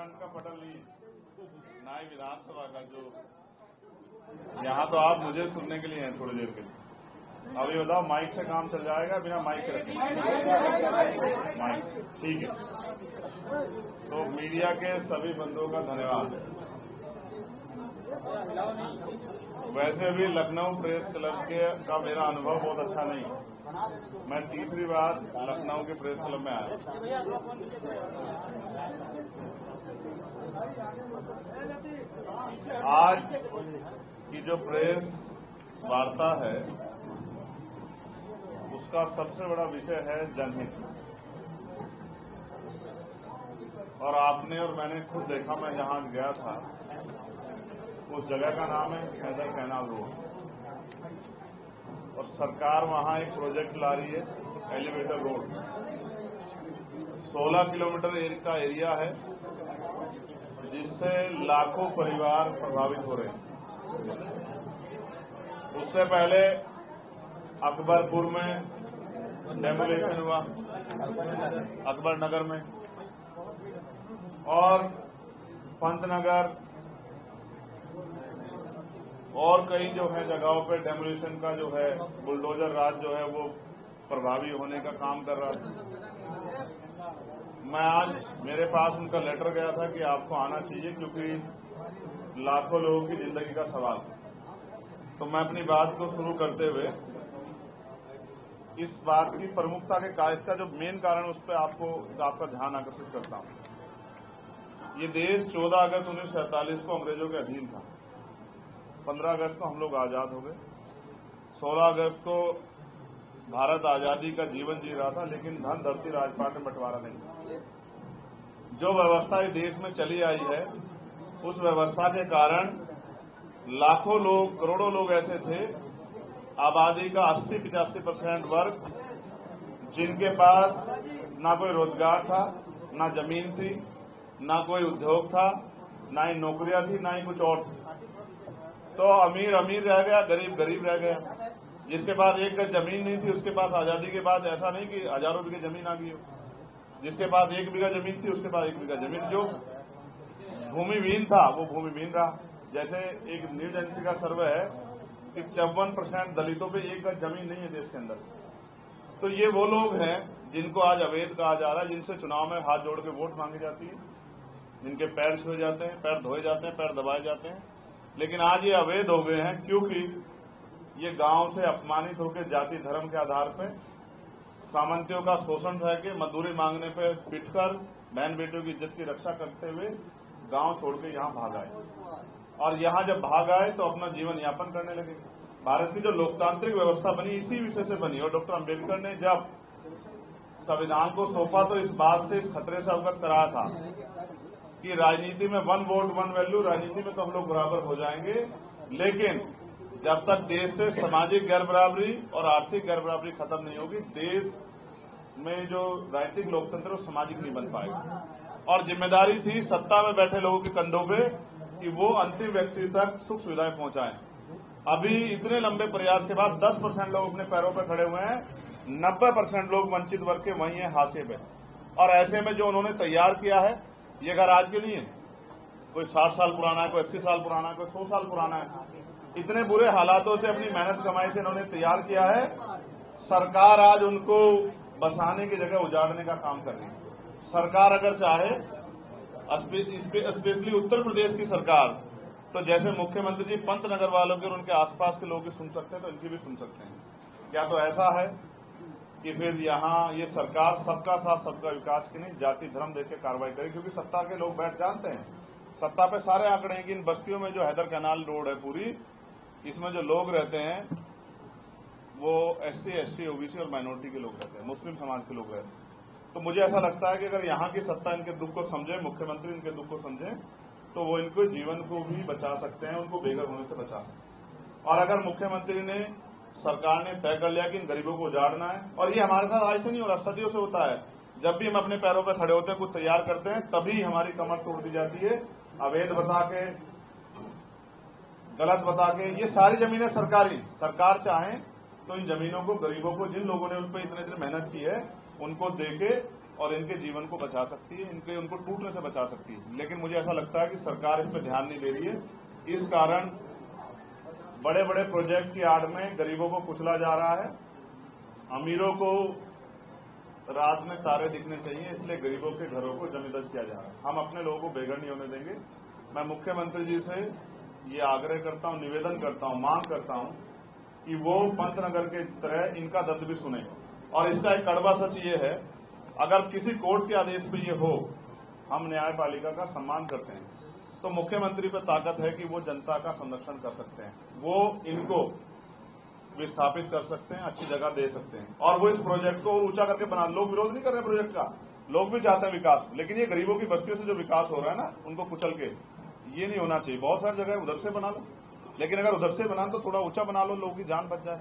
Front का पटल नहीं, ना ही विधानसभा का। जो यहाँ तो आप मुझे सुनने के लिए हैं थोड़ी देर के लिए। अब ये बताओ, माइक से काम चल जाएगा? बिना माइक के रखें माइक से, ठीक है। तो मीडिया के सभी बंधुओं का धन्यवाद। वैसे भी लखनऊ प्रेस क्लब का मेरा अनुभव बहुत अच्छा नहीं। मैं तीसरी बार लखनऊ के प्रेस क्लब में आया। आज की जो प्रेस वार्ता है उसका सबसे बड़ा विषय है जनहित। और आपने और मैंने खुद देखा, मैं जहां गया था उस जगह का नाम है हैदर कैनाल रोड, और सरकार वहां एक प्रोजेक्ट ला रही है एलिवेटर रोड। 16 किलोमीटर का एरिया है जिससे लाखों परिवार प्रभावित हो रहे हैं। उससे पहले अकबरपुर में डेमोलेशन हुआ, अकबर नगर में, और पंतनगर और कई जो है जगहों पे डेमोलिशन का जो है बुलडोजर राज जो है वो प्रभावी होने का काम कर रहा था। मैं आज, मेरे पास उनका लेटर गया था कि आपको आना चाहिए क्योंकि लाखों लोगों की जिंदगी का सवाल। तो मैं अपनी बात को शुरू करते हुए इस बात की प्रमुखता के इसका जो मेन कारण उस पर आपका ध्यान आकर्षित करता हूं। ये देश 14 अगस्त 1947 को अंग्रेजों के अधीन था। 15 अगस्त को हम लोग आजाद हो गए। 16 अगस्त को भारत आजादी का जीवन जी रहा था, लेकिन धन धरती राजपाट में बंटवारा नहीं। जो व्यवस्था इस देश में चली आई है उस व्यवस्था के कारण लाखों लोग, करोड़ों लोग ऐसे थे, आबादी का 80-85% वर्ग, जिनके पास ना कोई रोजगार था, ना जमीन थी, ना कोई उद्योग था, ना ही नौकरियां थी, ना ही कुछ और थी। तो अमीर अमीर रह गया, गरीब गरीब रह गया। जिसके पास एक गज जमीन नहीं थी उसके पास आजादी के बाद ऐसा नहीं कि हजारों बीघे जमीन आ गई हो। जिसके पास 1 बीघा जमीन थी उसके पास 1 बीघा जमीन, जो भूमिहीन था वो भूमिहीन रहा। जैसे एक न्यूज एजेंसी का सर्वे है कि 54% दलितों पे 1 गज जमीन नहीं है देश के अंदर। तो ये वो लोग हैं जिनको आज अवैध कहा जा रहा है, जिनसे चुनाव में हाथ जोड़ के वोट मांगी जाती है, जिनके पैर छुए जाते हैं, पैर धोए जाते हैं, पैर दबाए जाते हैं। लेकिन आज ये अवैध हो गए हैं क्योंकि ये गांव से अपमानित होकर जाति धर्म के आधार पर सामंतियों का शोषण रह के मजदूरी मांगने पे पिटकर बहन बेटियों की इज्जत की रक्षा करते हुए गांव छोड़ के यहाँ भाग आए। और यहाँ जब भाग आए तो अपना जीवन यापन करने लगे। भारत की जो लोकतांत्रिक व्यवस्था बनी इसी विषय से बनी। और डॉक्टर अम्बेडकर ने जब संविधान को सौंपा तो इस बात से, इस खतरे से अवगत कराया था कि राजनीति में 1 वोट 1 वैल्यू, राजनीति में तो हम लोग बराबर हो जाएंगे, लेकिन जब तक देश से सामाजिक गैर बराबरी और आर्थिक गैर बराबरी खत्म नहीं होगी, देश में जो राजनीतिक लोकतंत्र सामाजिक नहीं बन पाएगा। और जिम्मेदारी थी सत्ता में बैठे लोगों के कंधों पे कि वो अंतिम व्यक्ति तक सुख सुविधाएं पहुंचाएं। अभी इतने लंबे प्रयास के बाद 10% लोग अपने पैरों पर खड़े हुए हैं, 90% लोग वंचित वर्ग के वही हैं हाशिए पे। और ऐसे में जो उन्होंने तैयार किया है ये घर आज के नहीं है, कोई 60 साल पुराना है, कोई 80 साल पुराना है, कोई 100 साल पुराना है। इतने बुरे हालातों से अपनी मेहनत कमाई से इन्होंने तैयार किया है। सरकार आज उनको बसाने की जगह उजाड़ने का काम कर रही है। सरकार अगर चाहे, स्पेशली उत्तर प्रदेश की सरकार, तो जैसे मुख्यमंत्री जी पंतनगर वालों के और उनके आसपास के लोगों की सुन सकते हैं तो इनकी भी सुन सकते हैं। क्या तो ऐसा है कि फिर यहाँ ये सरकार सबका साथ सबका विकास की नहीं, जाति धर्म देख के कार्रवाई करे? क्योंकि सत्ता के लोग बैठ जानते हैं, सत्ता पे सारे आंकड़े हैं कि इन बस्तियों में जो हैदर कैनाल रोड है पूरी, इसमें जो लोग रहते हैं वो SC ST OBC और माइनॉरिटी के लोग रहते हैं, मुस्लिम समाज के लोग रहते हैं। तो मुझे ऐसा लगता है कि अगर यहाँ की सत्ता इनके दुख को समझे, मुख्यमंत्री इनके दुख को समझे, तो वो इनको जीवन को भी बचा सकते हैं, उनको बेघर होने से बचा सकते हैं। और अगर मुख्यमंत्री ने, सरकार ने तय कर लिया कि इन गरीबों को उजाड़ना है, और ये हमारे साथ आज से नहीं हो रहा, सदियों से होता है, जब भी हम अपने पैरों पर खड़े होते हैं, कुछ तैयार करते हैं, तभी हमारी कमर तोड़ दी जाती है, अवैध बता के, गलत बता के। ये सारी जमीनें सरकारी, सरकार चाहे तो इन जमीनों को गरीबों को, जिन लोगों ने उन पर इतने दिन मेहनत की है, उनको देके और इनके जीवन को बचा सकती है, इनके उनको टूटने से बचा सकती है। लेकिन मुझे ऐसा लगता है कि सरकार इस पर ध्यान नहीं दे रही है। इस कारण बड़े बड़े प्रोजेक्ट की आड़ में गरीबों को कुचला जा रहा है। अमीरों को रात में तारे दिखने चाहिए, इसलिए गरीबों के घरों को जमींदोज किया जा रहा है। हम अपने लोगों को बेघर नहीं होने देंगे। मैं मुख्यमंत्री जी से ये आग्रह करता हूं, निवेदन करता हूं, मांग करता हूं कि वो पंतनगर के तरह इनका दर्द भी सुने। और इसका एक कड़वा सच ये है, अगर किसी कोर्ट के आदेश पे ये हो, हम न्यायपालिका का सम्मान करते हैं, तो मुख्यमंत्री पे ताकत है कि वो जनता का संरक्षण कर सकते हैं, वो इनको विस्थापित कर सकते हैं, अच्छी जगह दे सकते हैं, और वो इस प्रोजेक्ट को ऊंचा करके बना। लोग विरोध नहीं कर रहे प्रोजेक्ट का, लोग भी चाहते हैं विकास, लेकिन ये गरीबों की बस्तियों से जो विकास हो रहा है ना, उनको कुचल के, ये नहीं होना चाहिए। बहुत सारी जगह उधर से बना लो, लेकिन अगर उधर से बना तो थोड़ा ऊंचा बना लो, लोगों की जान बच जाए।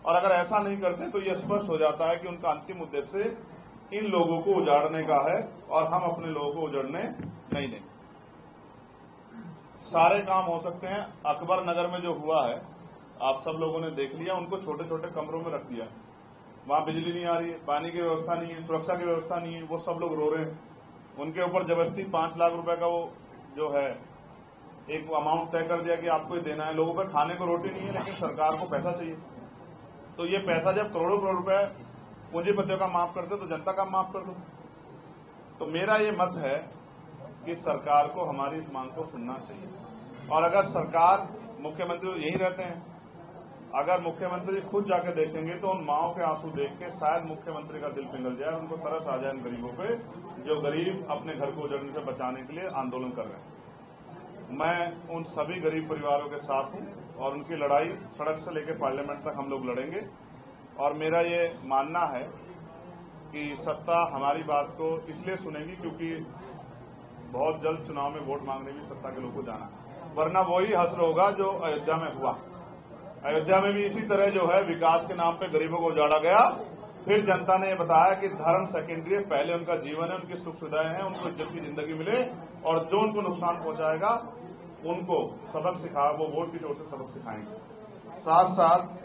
और अगर ऐसा नहीं करते तो ये स्पष्ट हो जाता है कि उनका अंतिम उद्देश्य इन लोगों को उजाड़ने का है, और हम अपने लोगों को उजड़ने नहीं देंगे। सारे काम हो सकते हैं। अकबर नगर में जो हुआ है, आप सब लोगों ने देख लिया, उनको छोटे छोटे कमरों में रख दिया। वहां बिजली नहीं आ रही है, पानी की व्यवस्था नहीं है, सुरक्षा की व्यवस्था नहीं है, वो सब लोग रो रहे हैं। उनके ऊपर जबरदस्ती 5 लाख रुपए का वो जो है एक अमाउंट तय कर दिया कि आपको ही देना है। लोगों पर खाने को रोटी नहीं है, लेकिन सरकार को पैसा चाहिए। तो ये पैसा जब करोड़ों करोड़ रुपए पूंजीपतियों का माफ कर दो तो जनता का माफ कर दो। तो मेरा ये मत है कि सरकार को हमारी इस मांग को सुनना चाहिए। और अगर सरकार, मुख्यमंत्री यहीं रहते हैं, अगर मुख्यमंत्री खुद जाके देखेंगे तो उन माओं के आंसू देख के शायद मुख्यमंत्री का दिल पिघल जाए, उनको तरस आ जाए इन गरीबों पे, जो गरीब अपने घर को उजड़ने से बचाने के लिए आंदोलन कर रहे हैं। मैं उन सभी गरीब परिवारों के साथ हूं, और उनकी लड़ाई सड़क से लेकर पार्लियामेंट तक हम लोग लड़ेंगे। और मेरा ये मानना है कि सत्ता हमारी बात को इसलिए सुनेगी क्योंकि बहुत जल्द चुनाव में वोट मांगने भी सत्ता के लोगों को जाना है, वरना वही हश्र होगा जो अयोध्या में हुआ। अयोध्या में भी इसी तरह जो है विकास के नाम पे गरीबों को उजाड़ा गया। फिर जनता ने बताया कि धर्म सेकेंडरी है, पहले उनका जीवन है, उनकी सुख सुविधाएं हैं, उनको इज्जत की जिंदगी मिले, और जो उनको नुकसान पहुंचाएगा उनको सबक सिखा, वो वोट की जोर से सबक सिखाएंगे। साथ साथ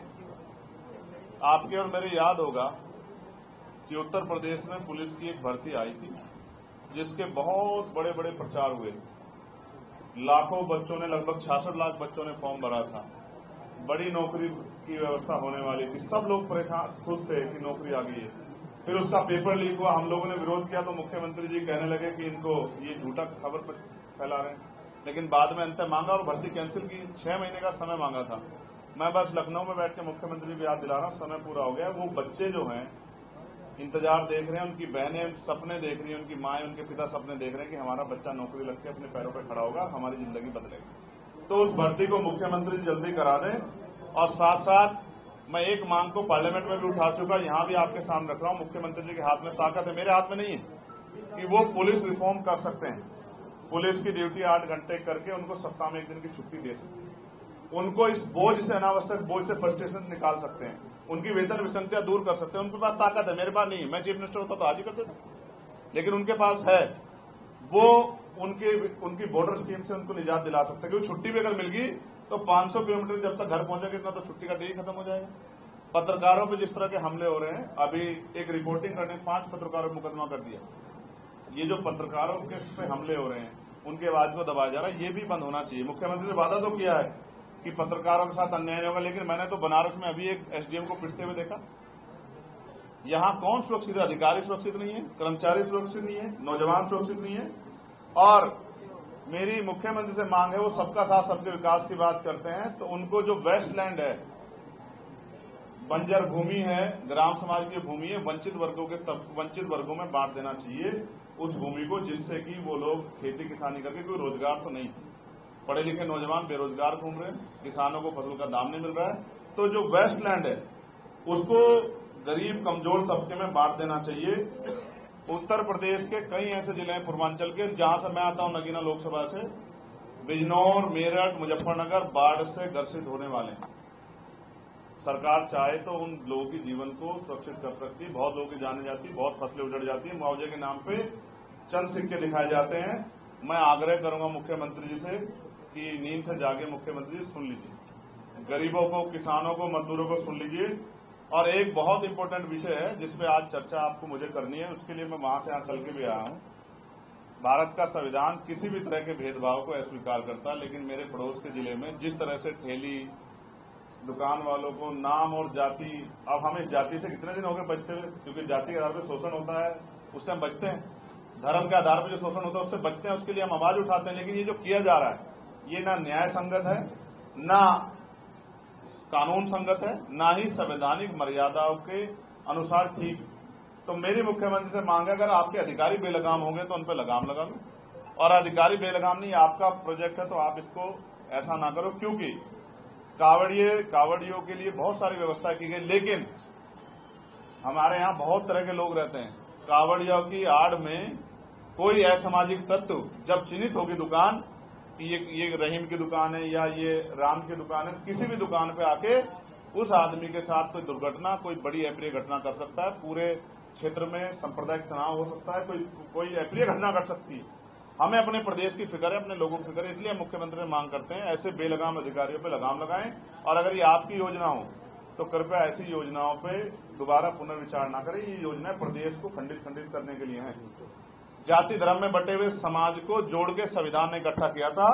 आपके और मेरे याद होगा कि उत्तर प्रदेश में पुलिस की एक भर्ती आई थी, जिसके बहुत बड़े बड़े प्रचार हुए। लाखों बच्चों ने, लगभग 66 लाख बच्चों ने फॉर्म भरा था। बड़ी नौकरी की व्यवस्था होने वाली थी, सब लोग परेशान, खुश थे कि नौकरी आ गई है। फिर उसका पेपर लीक हुआ, हम लोगों ने विरोध किया, तो मुख्यमंत्री जी कहने लगे कि इनको ये झूठा खबर फैला रहे हैं। लेकिन बाद में अंत मांगा और भर्ती कैंसिल की। 6 महीने का समय मांगा था। मैं बस लखनऊ में बैठ के मुख्यमंत्री भी याद दिला रहा हूं, समय पूरा हो गया। वो बच्चे जो हैं इंतजार देख रहे हैं, उनकी बहनें सपने देख रही हैं, उनकी माएं, उनके पिता सपने देख रहे हैं कि हमारा बच्चा नौकरी लग के अपने पैरों पर खड़ा होगा, हमारी जिंदगी बदलेगी। तो उस भर्ती को मुख्यमंत्री जल्दी करा दें। और साथ साथ मैं एक मांग को पार्लियामेंट में भी उठा चुका, यहां भी आपके सामने रख रहा हूं। मुख्यमंत्री जी के हाथ में ताकत है, मेरे हाथ में नहीं है, कि वो पुलिस रिफॉर्म कर सकते हैं। पुलिस की ड्यूटी 8 घंटे करके उनको सप्ताह में 1 दिन की छुट्टी दे सकते हैं। उनको इस बोझ से, अनावश्यक बोझ से फ्रस्ट्रेशन निकाल सकते हैं, उनकी वेतन विसंगतियां दूर कर सकते हैं। उनके पास ताकत है, मेरे पास नहीं है। मैं चीफ मिनिस्टर होता तो आज ही कर देता, लेकिन उनके पास है। वो उनकी बॉर्डर स्कीम से उनको निजात दिला सकते हैं, क्योंकि छुट्टी भी अगर मिल गई तो 500 किलोमीटर जब तक घर पहुंचेगा इतना तो छुट्टी का डे ही खत्म हो जाएगा। पत्रकारों पर जिस तरह के हमले हो रहे हैं, अभी एक रिपोर्टिंग करने 5 पत्रकारों पर मुकदमा कर दिया। ये जो पत्रकारों के पे हमले हो रहे हैं, उनकी आवाज को दबाया जा रहा है, ये भी बंद होना चाहिए। मुख्यमंत्री ने वादा तो किया है कि पत्रकारों के साथ अन्याय नहीं होगा, लेकिन मैंने तो बनारस में अभी एक एसडीएम को पिटते हुए देखा। यहां कौन सुरक्षित है? अधिकारी सुरक्षित नहीं है, कर्मचारी सुरक्षित नहीं है, नौजवान सुरक्षित नहीं है। और मेरी मुख्यमंत्री से मांग है, वो सबका साथ सबके विकास की बात करते हैं, तो उनको जो वेस्टलैंड है, बंजर भूमि है, ग्राम समाज की भूमि है, वंचित वर्गों में बांट देना चाहिए उस भूमि को, जिससे कि वो लोग खेती किसानी करके, कोई रोजगार तो नहीं, पढ़े लिखे नौजवान बेरोजगार घूम रहे हैं, किसानों को फसल का दाम नहीं मिल रहा है। तो जो वेस्टलैंड है उसको गरीब कमजोर तबके में बांट देना चाहिए। उत्तर प्रदेश के कई ऐसे जिले हैं पूर्वांचल के, जहां से मैं आता हूं, नगीना लोकसभा से, बिजनौर, मेरठ, मुजफ्फरनगर बाढ़ से ग्रसित होने वाले हैं। सरकार चाहे तो उन लोगों की जीवन को सुरक्षित कर सकती है। बहुत लोगों की जाने जाती, बहुत फसलें उजड़ जाती है, मुआवजे के नाम पे चंद सिक्के दिखाए जाते हैं। मैं आग्रह करूंगा मुख्यमंत्री जी से कि नींद से जागे मुख्यमंत्री जी सुन लीजिए, गरीबों को, किसानों को, मजदूरों को सुन लीजिए। और एक बहुत इंपॉर्टेंट विषय है जिसपे आज चर्चा आपको मुझे करनी है, उसके लिए मैं वहां से यहाँ चल के भी आया हूं। भारत का संविधान किसी भी तरह के भेदभाव को अस्वीकार करता है, लेकिन मेरे पड़ोस के जिले में जिस तरह से ठेली दुकान वालों को नाम और जाति, अब हम इस जाति से कितने दिन हो गए बचते हुए, क्योंकि जाति के आधार पर शोषण होता है उससे हम बचते हैं, धर्म के आधार पर जो शोषण होता है उससे बचते हैं, उसके लिए हम आवाज उठाते हैं। लेकिन ये जो किया जा रहा है ये ना न्याय संगत है, ना कानून संगत है, ना ही संवैधानिक मर्यादाओं के अनुसार ठीक। तो मेरी मुख्यमंत्री से मांग है, अगर आपके अधिकारी बेलगाम होंगे तो उन पर लगाम लगा लो, और अधिकारी बेलगाम नहीं, आपका प्रोजेक्ट है तो आप इसको ऐसा ना करो, क्योंकि कावड़ियों के लिए बहुत सारी व्यवस्था की गई, लेकिन हमारे यहाँ बहुत तरह के लोग रहते हैं। कावड़ियों की आड़ में कोई असामाजिक तत्व जब चिन्हित होगी दुकान कि ये रहीम की दुकान है या ये राम की दुकान है, किसी भी दुकान पे आके उस आदमी के साथ कोई दुर्घटना, कोई बड़ी अप्रिय घटना कर सकता है, पूरे क्षेत्र में सांप्रदायिक तनाव हो सकता है, कोई अप्रिय घटना घट सकती है। हमें अपने प्रदेश की फिक्र है, अपने लोगों की फिक्र है, इसलिए हम मुख्यमंत्री से मांग करते हैं ऐसे बेलगाम अधिकारियों पे लगाम लगाएं, और अगर ये आपकी योजना हो तो कृपया ऐसी योजनाओं पे दोबारा पुनर्विचार ना करें। ये योजनाएं प्रदेश को खंडित करने के लिए हैं। जाति धर्म में बटे हुए समाज को जोड़ के संविधान ने इकट्ठा किया था।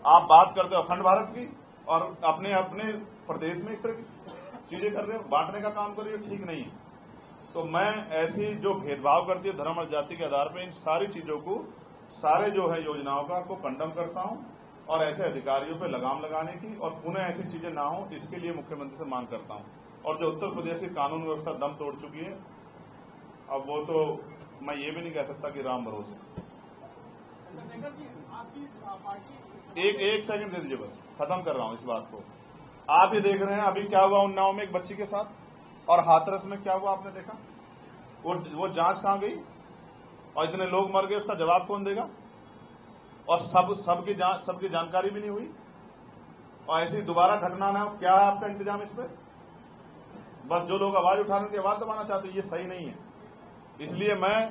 आप बात करते हो अखंड भारत की और अपने अपने प्रदेश में इस तरह की चीजें कर रहे हो, बांटने का काम कर रहे हो, ठीक नहीं है। तो मैं ऐसी जो भेदभाव करती है धर्म और जाति के आधार पर, इन सारी चीजों को, सारे जो है योजनाओं का को कंडम करता हूं, और ऐसे अधिकारियों पे लगाम लगाने की और पुनः ऐसी चीजें ना हो इसके लिए मुख्यमंत्री से मांग करता हूं। और जो उत्तर प्रदेश की कानून व्यवस्था दम तोड़ चुकी है, अब वो तो मैं ये भी नहीं कह सकता कि राम भरोसे। एक सेकंड दे दीजिए, बस खत्म कर रहा हूं इस बात को। आप ये देख रहे हैं अभी क्या हुआ उन्नाव में एक बच्ची के साथ, और हाथरस में क्या हुआ आपने देखा। वो जांच कहां गई और इतने लोग मर गए, उसका जवाब कौन देगा। और सबकी जानकारी भी नहीं हुई, और ऐसी दोबारा घटना ना हो। क्या है आपका इंतजाम इस पर। बस जो लोग आवाज उठाने की आवाज दबाना चाहते हैं, ये सही नहीं है। इसलिए मैं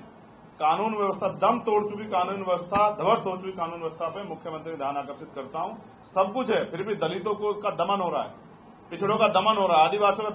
कानून व्यवस्था दम तोड़ चुकी कानून व्यवस्था, ध्वस्त हो चुकी कानून व्यवस्था पे मुख्यमंत्री का ध्यान आकर्षित करता हूं। सब कुछ है, फिर भी दलितों को का दमन हो रहा है, पिछड़ों का दमन हो रहा है, आदिवासियों का